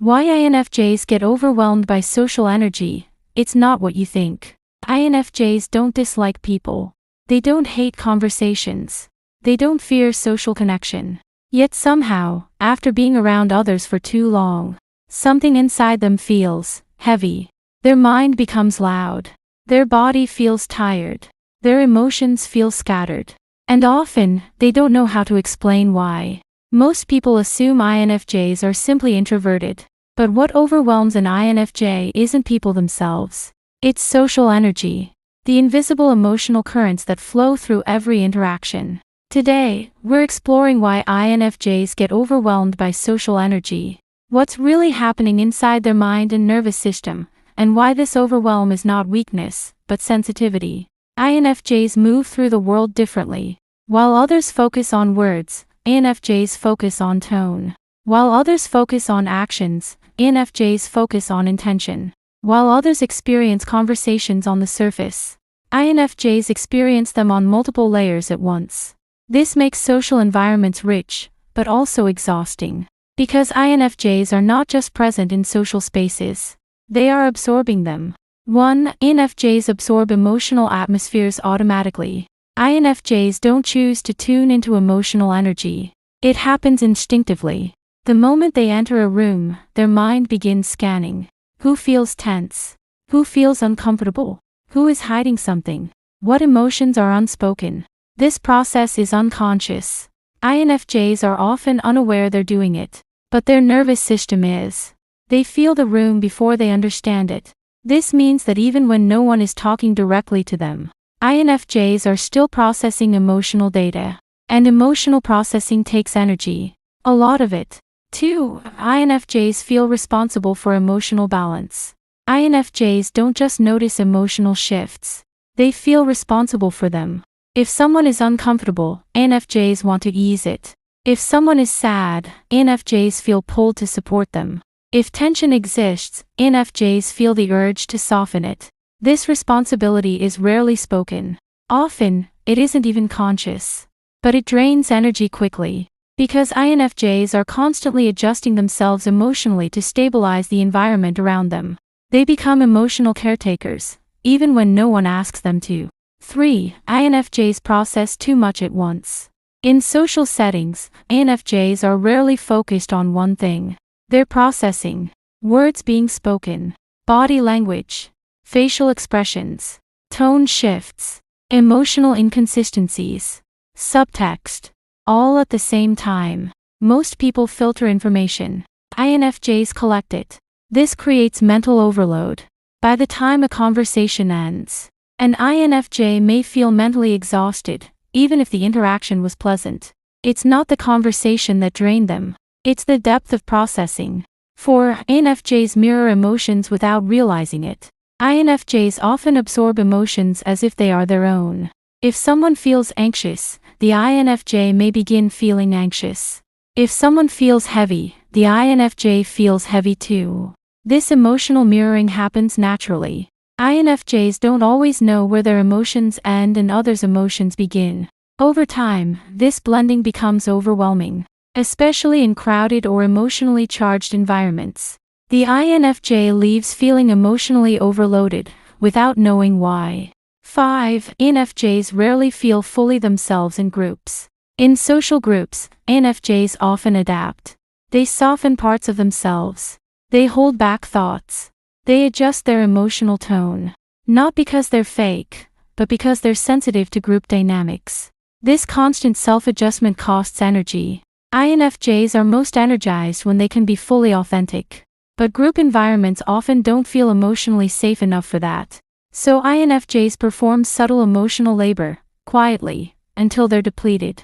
Why INFJs get overwhelmed by social energy? It's not what you think. INFJs don't dislike people. They don't hate conversations. They don't fear social connection. Yet somehow, after being around others for too long, something inside them feels heavy. Their mind becomes loud. Their body feels tired. Their emotions feel scattered. And often, they don't know how to explain why. Most people assume INFJs are simply introverted. But what overwhelms an INFJ isn't people themselves. It's social energy. The invisible emotional currents that flow through every interaction. Today, we're exploring why INFJs get overwhelmed by social energy. What's really happening inside their mind and nervous system, and why this overwhelm is not weakness, but sensitivity. INFJs move through the world differently. While others focus on words, INFJs focus on tone. While others focus on actions, INFJs focus on intention. While others experience conversations on the surface, INFJs experience them on multiple layers at once. This makes social environments rich, but also exhausting. Because INFJs are not just present in social spaces, they are absorbing them. 1. INFJs absorb emotional atmospheres automatically. INFJs don't choose to tune into emotional energy. It happens instinctively. The moment they enter a room, their mind begins scanning. Who feels tense? Who feels uncomfortable? Who is hiding something? What emotions are unspoken? This process is unconscious. INFJs are often unaware they're doing it, but their nervous system is. They feel the room before they understand it. This means that even when no one is talking directly to them, INFJs are still processing emotional data. And emotional processing takes energy. A lot of it. 2. INFJs feel responsible for emotional balance. INFJs don't just notice emotional shifts. They feel responsible for them. If someone is uncomfortable, INFJs want to ease it. If someone is sad, INFJs feel pulled to support them. If tension exists, INFJs feel the urge to soften it. This responsibility is rarely spoken. Often, it isn't even conscious. But it drains energy quickly. Because INFJs are constantly adjusting themselves emotionally to stabilize the environment around them. They become emotional caretakers, even when no one asks them to. 3. INFJs process too much at once. In social settings, INFJs are rarely focused on one thing. They're processing words being spoken, body language, facial expressions, tone shifts, emotional inconsistencies, subtext, all at the same time. Most people filter information. INFJs collect it. This creates mental overload. By the time a conversation ends, an INFJ may feel mentally exhausted, even if the interaction was pleasant. It's not the conversation that drained them. It's the depth of processing. 4. INFJs mirror emotions without realizing it. INFJs often absorb emotions as if they are their own. If someone feels anxious, the INFJ may begin feeling anxious. If someone feels heavy, the INFJ feels heavy too. This emotional mirroring happens naturally. INFJs don't always know where their emotions end and others' emotions begin. Over time, this blending becomes overwhelming, especially in crowded or emotionally charged environments. The INFJ leaves feeling emotionally overloaded, without knowing why. 5. INFJs rarely feel fully themselves in groups. In social groups, INFJs often adapt. They soften parts of themselves. They hold back thoughts. They adjust their emotional tone. Not because they're fake, but because they're sensitive to group dynamics. This constant self-adjustment costs energy. INFJs are most energized when they can be fully authentic. But group environments often don't feel emotionally safe enough for that. So INFJs perform subtle emotional labor, quietly, until they're depleted.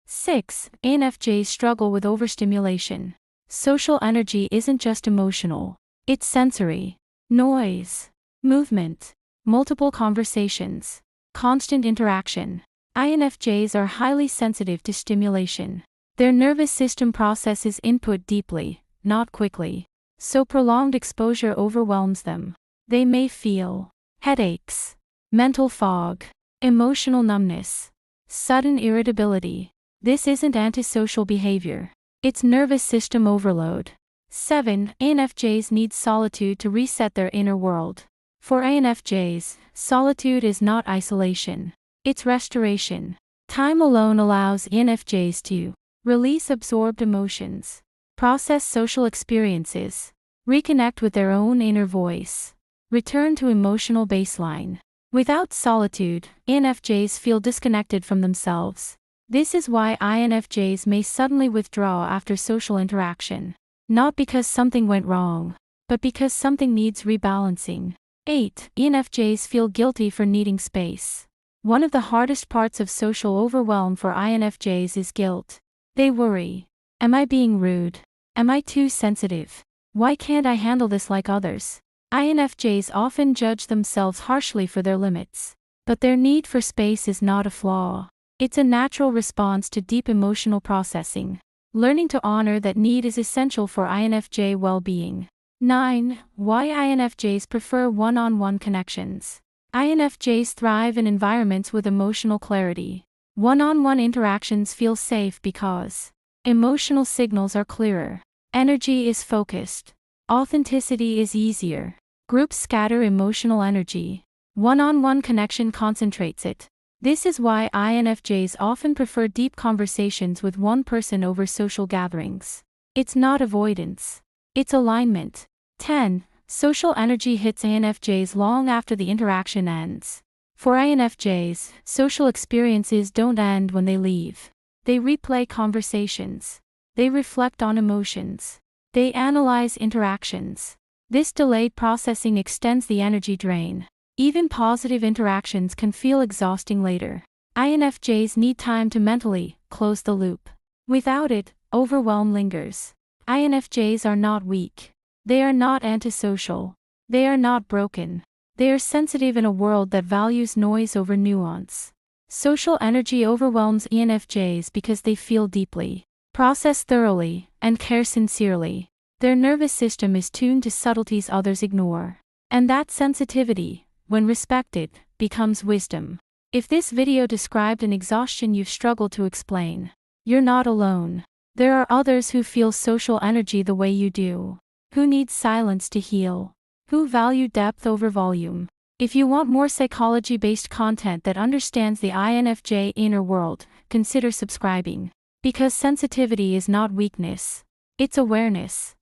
6. INFJs struggle with overstimulation. Social energy isn't just emotional. It's sensory. Noise, movement, multiple conversations, constant interaction. INFJs are highly sensitive to stimulation. Their nervous system processes input deeply, not quickly. So prolonged exposure overwhelms them. They may feel headaches, mental fog, emotional numbness, sudden irritability. This isn't antisocial behavior. It's nervous system overload. 7. INFJs need solitude to reset their inner world. For INFJs, solitude is not isolation. It's restoration. Time alone allows INFJs to release absorbed emotions, process social experiences, reconnect with their own inner voice, return to emotional baseline. Without solitude, INFJs feel disconnected from themselves. This is why INFJs may suddenly withdraw after social interaction. Not because something went wrong, but because something needs rebalancing. 8. INFJs feel guilty for needing space. One of the hardest parts of social overwhelm for INFJs is guilt. They worry. Am I being rude? Am I too sensitive? Why can't I handle this like others? INFJs often judge themselves harshly for their limits. But their need for space is not a flaw. It's a natural response to deep emotional processing. Learning to honor that need is essential for INFJ well-being. 9. Why INFJs prefer one-on-one connections. INFJs thrive in environments with emotional clarity. One-on-one interactions feel safe because emotional signals are clearer. Energy is focused. Authenticity is easier. Groups scatter emotional energy. One-on-one connection concentrates it. This is why INFJs often prefer deep conversations with one person over social gatherings. It's not avoidance. It's alignment. 10. Social energy hits INFJs long after the interaction ends. For INFJs, social experiences don't end when they leave. They replay conversations. They reflect on emotions. They analyze interactions. This delayed processing extends the energy drain. Even positive interactions can feel exhausting later. INFJs need time to mentally close the loop. Without it, overwhelm lingers. INFJs are not weak. They are not antisocial. They are not broken. They are sensitive in a world that values noise over nuance. Social energy overwhelms INFJs because they feel deeply, process thoroughly, and care sincerely. Their nervous system is tuned to subtleties others ignore. And that sensitivity, when respected, becomes wisdom. If this video described an exhaustion you've struggled to explain, you're not alone. There are others who feel social energy the way you do, who need silence to heal, who value depth over volume. If you want more psychology-based content that understands the INFJ inner world, consider subscribing. Because sensitivity is not weakness. It's awareness.